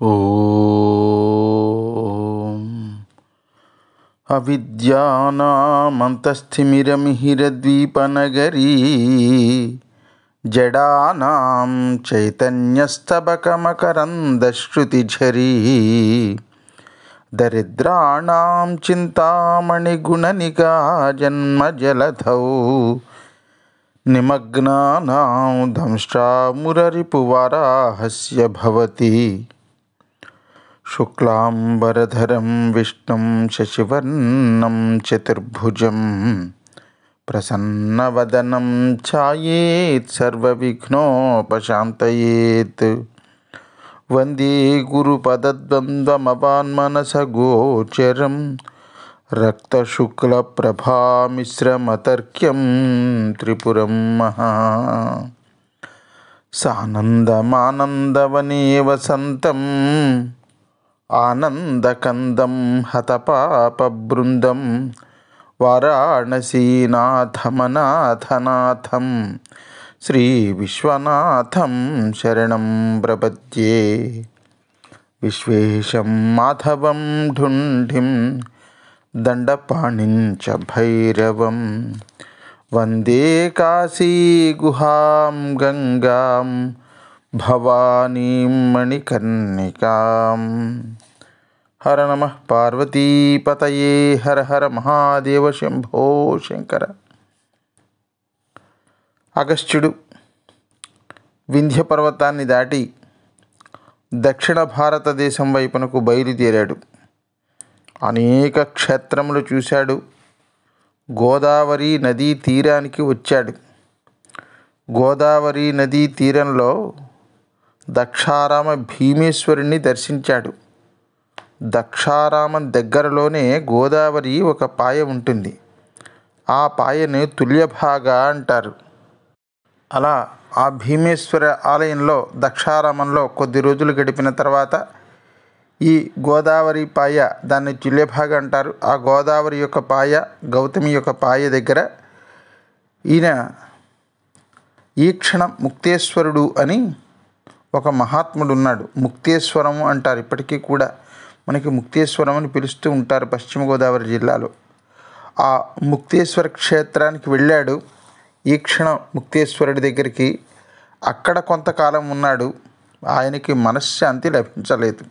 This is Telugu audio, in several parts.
ఓం అవిద్యానామంతస్థిమిరమిహిరద్వీపనగరీ జడానాం చైతన్యస్తబకమకరందశ్రుతిఝరీ దరిద్రాణాం చింతామణిగుణనికా జన్మజలధౌ నిమగ్నానాం దంష్ట్రామురరిపువరాహస్య భవతి. శుక్లాంబరధరం విష్ణుం శశివర్ణం చతుర్భుజం ప్రసన్నవదనం ఛాయేత్ సర్వవిఘ్నోపశాంతయేత్. వందే గురుపదద్వంద్వమవాన్మనసగోచరం రక్తశుక్లప్రభామిశ్రమతర్క్యం త్రిపురం మహా. సానందమానందవనే వసంతం ఆనందకందం హతపాపబృందం వారాణసీనాథమనాథనాథం శ్రీ విశ్వనాథం శరణం ప్రపద్యే. విశ్వేశం మాధవం ఢుంఢిం దండపాణిం చ భైరవం వందే కాశీగుహాం గంగాం భవానీం మణికర్ణికాం. హర నమః పార్వతీపతయే హర హర మహాదేవ శంభో శంకర. అగస్త్యుడు వింధ్య పర్వతాన్ని దాటి దక్షిణ భారతదేశం వైపునకు బయలుదేరాడు. అనేక క్షేత్రములు చూశాడు. గోదావరి నదీ తీరానికి వచ్చాడు. గోదావరి నదీ తీరంలో దక్షారామ భీమేశ్వరుణ్ణి దర్శించాడు. దక్షారామం దగ్గరలోనే గోదావరి ఒక పాయ ఉంటుంది. ఆ పాయను తుల్యభాగ అంటారు. అలా ఆ భీమేశ్వర ఆలయంలో దక్షారామంలో కొద్ది రోజులు గడిపిన తర్వాత ఈ గోదావరి పాయ, దాన్ని తుల్యభాగ అంటారు. ఆ గోదావరి యొక్క పాయ, గౌతమి యొక్క పాయ దగ్గర ఈయన ఈక్షణ ముక్తేశ్వరుడు అని ఒక మహాత్ముడు ఉన్నాడు. ముక్తేశ్వరం అంటారు. ఇప్పటికీ కూడా మనకి ముక్తేశ్వరం అని పిలుస్తూ ఉంటారు పశ్చిమ గోదావరి జిల్లాలో. ఆ ముక్తేశ్వర క్షేత్రానికి వెళ్ళాడు. ఈక్షణ ముక్తేశ్వరుడి దగ్గరికి. అక్కడ కొంతకాలం ఉన్నాడు. ఆయనకి మనశ్శాంతి లభించలేదు.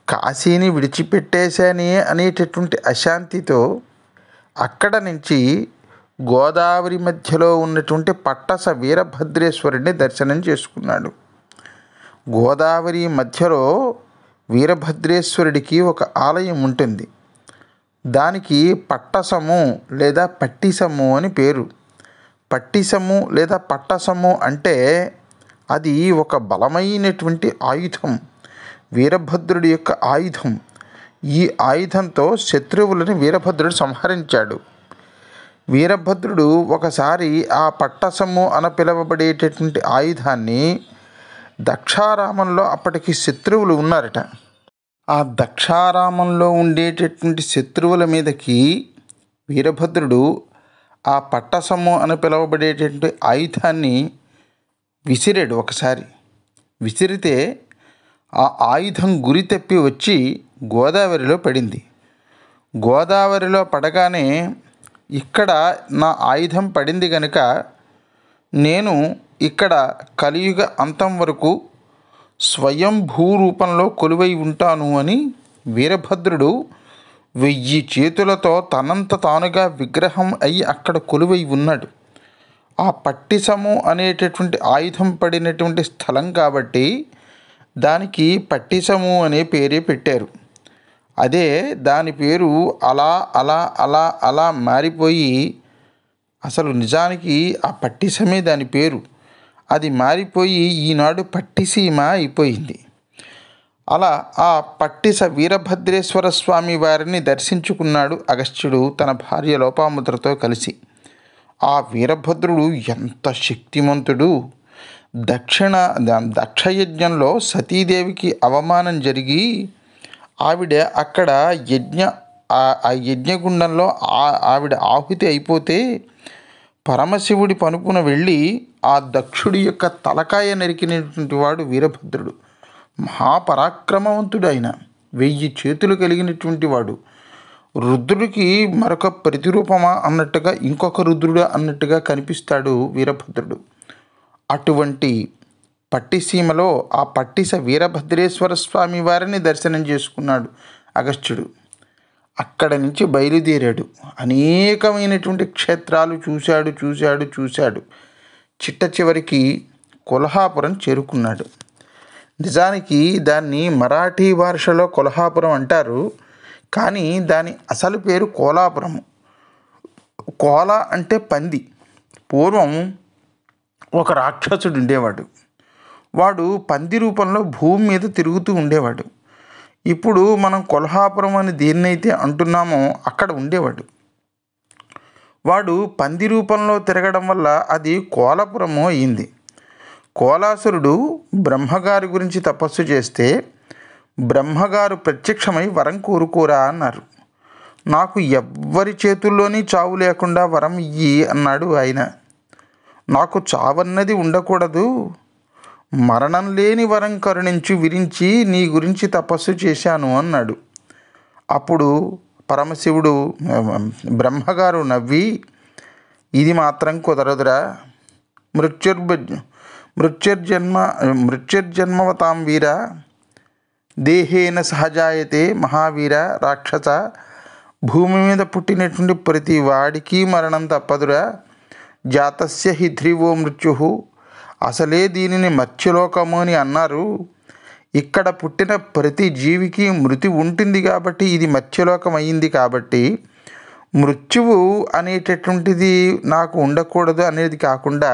కాశీని విడిచిపెట్టేశానే అనేటటువంటి అశాంతితో అక్కడ నుంచి గోదావరి మధ్యలో ఉన్నటువంటి పట్టస వీరభద్రేశ్వరుడిని దర్శనం చేసుకున్నాడు. గోదావరి మధ్యలో వీరభద్రేశ్వరుడికి ఒక ఆలయం ఉంటుంది. దానికి పట్టసము లేదా పట్టిసము అని పేరు. పట్టిసము లేదా పట్టసము అంటే అది ఒక బలమైనటువంటి ఆయుధం, వీరభద్రుడి యొక్క ఆయుధం. ఈ ఆయుధంతో శత్రువులను వీరభద్రుడు సంహరించాడు. వీరభద్రుడు ఒకసారి ఆ పట్టసము అని పిలువబడేటటువంటి ఆయుధాన్ని దక్షారామంలో అప్పటికి శత్రువులు ఉన్నారట. ఆ దక్షారామంలో ఉండేటటువంటి శత్రువుల మీదకి వీరభద్రుడు ఆ పట్టసము అని పిలువబడేటటువంటి ఆయుధాన్ని విసిరాడు. ఒకసారి విసిరితే ఆ ఆయుధం గురి తప్పి వచ్చి గోదావరిలో పడింది. గోదావరిలో పడగానే ఇక్కడ నా ఆయుధం పడింది కనుక నేను ఇక్కడ కలియుగ అంతం వరకు స్వయంభూ రూపంలో కొలువై ఉంటాను అని వీరభద్రుడు 1000 చేతులతో తనంత తానుగా విగ్రహం అయి అక్కడ కొలువై ఉన్నాడు. ఆ పట్టిసము అనేటటువంటి ఆయుధం పడినటువంటి స్థలం కాబట్టి దానికి పట్టిసము అనే పేరే పెట్టారు. అదే దాని పేరు అలా అలా అలా అలా మారిపోయి అసలు నిజానికి ఆ పట్టిసమే దాని పేరు. అది మారిపోయి ఈనాడు పట్టిసీమ అయిపోయింది. అలా ఆ పట్టిస వీరభద్రేశ్వర స్వామి వారిని దర్శించుకున్నాడు అగస్త్యుడు తన భార్య లోపాముద్రతో కలిసి. ఆ వీరభద్రుడు ఎంత శక్తిమంతుడు! దక్షయజ్ఞంలో సతీదేవికి అవమానం జరిగి ఆవిడ అక్కడ ఆ యజ్ఞగుండంలో ఆవిడ ఆహుతి అయిపోతే పరమశివుడి పనుపున వెళ్ళి ఆ దక్షుడి యొక్క తలకాయ నరికినటువంటి వాడు వీరభద్రుడు. మహాపరాక్రమవంతుడు ఆయన, 1000 చేతులు కలిగినటువంటి వాడు. రుద్రుడికి మరొక ప్రతిరూపమా అన్నట్టుగా, ఇంకొక రుద్రుడు అన్నట్టుగా కనిపిస్తాడు వీరభద్రుడు. అటువంటి పట్టిసీమలో ఆ పట్టిస వీరభద్రేశ్వర స్వామి వారిని దర్శనం చేసుకున్నాడు అగస్త్యుడు. అక్కడ నుంచి బయలుదేరాడు. అనేకమైనటువంటి క్షేత్రాలు చూశాడు. చిట్ట చివరికి కొల్హాపురం చేరుకున్నాడు. నిజానికి దాన్ని మరాఠీ భాషలో కొల్హాపురం అంటారు, కానీ దాని అసలు పేరు కోలాపురము. కోల అంటే పంది. పూర్వం ఒక రాక్షసుడు ఉండేవాడు. వాడు పంది రూపంలో భూమి మీద తిరుగుతూ ఉండేవాడు. ఇప్పుడు మనం కొల్హాపురం అని దేన్నైతే అంటున్నామో అక్కడ ఉండేవాడు. వాడు పంది రూపంలో తిరగడం వల్ల అది కోలపురము అయింది. కోలాసురుడు బ్రహ్మగారి గురించి తపస్సు చేస్తే బ్రహ్మగారు ప్రత్యక్షమై వరం కోరుకోరా అన్నారు. నాకు ఎవ్వరి చేతుల్లోని చావు లేకుండా వరం ఇయ్యి అన్నాడు ఆయన. నాకు చావన్నది ఉండకూడదు, మరణం లేని వరం కరుణించి విరించి నీ గురించి తపస్సు చేశాను అన్నాడు. అప్పుడు పరమశివుడు బ్రహ్మగారు నవ్వి, ఇది మాత్రం కుదరదురా, మృత్యుర్జన్మవతాం వీర, దేహేన సహజాయతే మహావీర రాక్షస. భూమి మీద పుట్టినటువంటి ప్రతి వాడికి మరణం తప్పదురా. జాతస్య హి ధ్రువో మృత్యు, అసలే దీనిని మత్స్యలోకము అని అన్నారు. ఇక్కడ పుట్టిన ప్రతి జీవికి మృతి ఉంటుంది కాబట్టి ఇది మత్స్యలోకం అయింది. కాబట్టి మృత్యువు అనేటటువంటిది నాకు ఉండకూడదు అనేది కాకుండా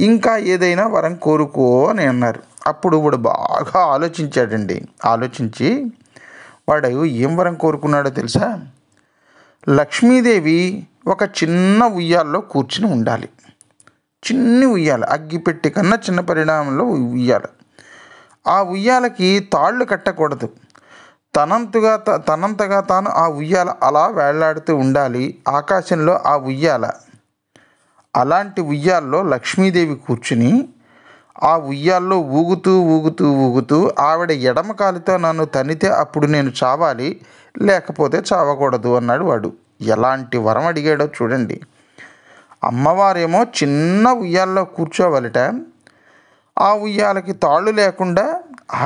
ఇంకా ఏదైనా వరం కోరుకో అని అన్నారు. అప్పుడు వాడు బాగా ఆలోచించాడండి. ఆలోచించి వాడు ఏం వరం కోరుకున్నాడో తెలుసా? లక్ష్మీదేవి ఒక చిన్న ఉయ్యాల్లో కూర్చుని ఉండాలి. చిన్ని ఉయ్యాల, అగ్గిపెట్టి కన్నా చిన్న పరిణామంలో ఉయ్యాల. ఆ ఉయ్యాలకి తాళ్ళు కట్టకూడదు. తనంతగా తాను ఆ ఉయ్యాల అలా వేళ్లాడుతూ ఉండాలి. ఆకాశంలో ఆ ఉయ్యాల. అలాంటి ఉయ్యాల్లో లక్ష్మీదేవి కూర్చుని ఆ ఉయ్యాల్లో ఊగుతూ ఆవిడ ఎడమ కాలుతో నన్ను తన్నితే అప్పుడు నేను చావాలి, లేకపోతే చావకూడదు అన్నాడు వాడు. ఎలాంటి వరం అడిగాడో చూడండి. అమ్మవారేమో చిన్న ఉయ్యాల్లో కూర్చోవాలట. ఆ ఉయ్యాలకి తాళ్ళు లేకుండా,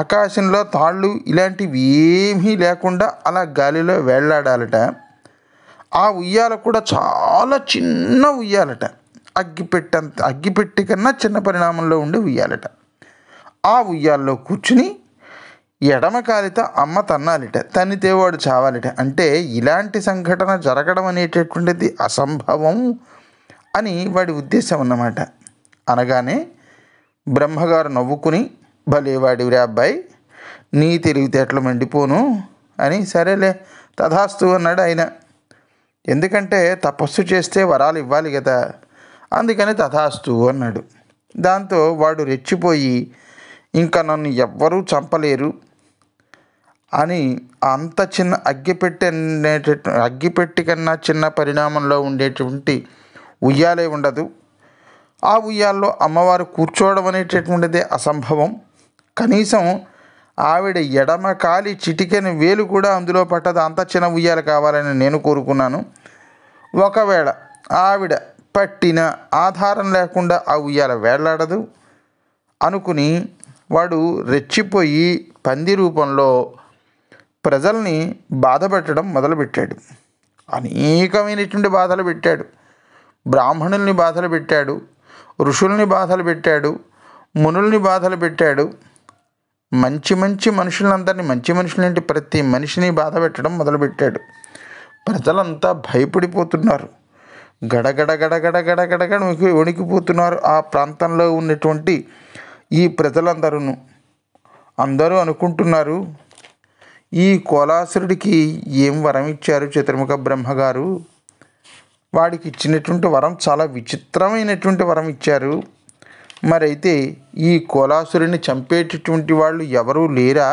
ఆకాశంలో తాళ్ళు ఇలాంటివి ఏమీ లేకుండా అలా గాలిలో వేళ్లాడాలట. ఆ ఉయ్యాల కూడా చాలా చిన్న ఉయ్యాలట. అగ్గిపెట్టి కన్నా చిన్న పరిణామంలో ఉండి ఉయ్యాలట. ఆ ఉయ్యాల్లో కూర్చుని ఎడమ కాలితో అమ్మ తన్నాలిట, తన్నితే వాడు చావాలిట. అంటే ఇలాంటి సంఘటన జరగడం అనేటటువంటిది అసంభవం అని వాడి ఉద్దేశం అన్నమాట. అనగానే బ్రహ్మగారు నవ్వుకుని, భలే వాడివిరా అబ్బాయి, నీ తెలివితేటలు మండిపోను అని, సరేలే తథాస్తు అన్నాడు ఆయన. ఎందుకంటే తపస్సు చేస్తే వరాలు ఇవ్వాలి కదా, అందుకని తథాస్తు అన్నాడు. దాంతో వాడు రెచ్చిపోయి, ఇంకా నన్ను ఎవ్వరూ చంపలేరు అని అంత చిన్న అగ్గిపెట్టి కన్నా చిన్న పరిణామంలో ఉండేటువంటి ఉయ్యాలే ఉండదు. ఆ ఉయ్యాల్లో అమ్మవారు కూర్చోవడం అనేటటువంటిదే అసంభవం. కనీసం ఆవిడ ఎడమ కాలి చిటికెన వేలు కూడా అందులో పట్టదు. అంత చిన్న ఉయ్యాల కావాలని నేను కోరుకున్నాను. ఒకవేళ ఆవిడ పట్టిన ఆధారం లేకుండా ఆ ఉయ్యాల వేళ్లాడదు అనుకుని వాడు రెచ్చిపోయి పంది రూపంలో ప్రజల్ని బాధపెట్టడం మొదలుపెట్టాడు. అనేకమైనటువంటి బాధలు పెట్టాడు. బ్రాహ్మణుల్ని బాధలు పెట్టాడు, ఋషుల్ని బాధలు పెట్టాడు, మునుల్ని బాధలు పెట్టాడు. మంచి మనుషులందరినీ, మంచి మనుషులంటే ప్రతి మనిషిని బాధ పెట్టడం మొదలుపెట్టాడు. ప్రజలంతా భయపడిపోతున్నారు. గడగడ వణికిపోతున్నారు ఆ ప్రాంతంలో ఉన్నటువంటి ఈ ప్రజలందరూ. అందరూ అనుకుంటున్నారు, ఈ కోలాసురుడికి ఏం వరం ఇచ్చారు చతుర్ముఖ బ్రహ్మగారు? వాడికి ఇచ్చినటువంటి వరం చాలా విచిత్రమైనటువంటి వరం ఇచ్చారు. మరైతే ఈ కోలాసురుడిని చంపేటటువంటి వాళ్ళు ఎవరూ లేరా?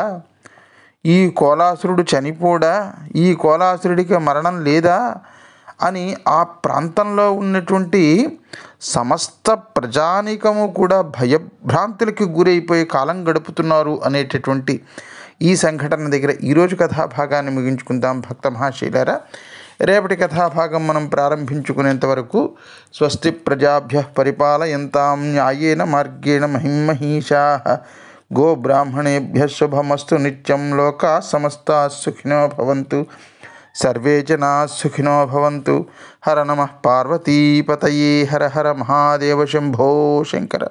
ఈ కోలాసురుడు చనిపోడా? ఈ కోలాసురుడికి మరణం లేదా అని ఆ ప్రాంతంలో ఉన్నటువంటి సమస్త ప్రజానీకము కూడా భయభ్రాంతులకి గురైపోయి కాలం గడుపుతున్నారు అనేటటువంటి ఈ సంఘటన దగ్గర ఈరోజు కథాభాగాన్ని ముగించుకుందాం భక్త మహాశైలారా. రేపటి కథాభాగం మనం ప్రారంభించుకునేంత వరకు స్వస్తి ప్రజాభ్య పరిపాలయంతాం న్యాయేన మార్గేణ మహిమహీషాః గోబ్రాహ్మణేభ్య శుభమస్తు నిత్యం. లోకా సమస్తా సుఖినో భవంతు. సర్వే జనా సుఖినో భవంతు. హర నమః పార్వతీపతయే. హర హర మహాదేవ శంభో శంకర.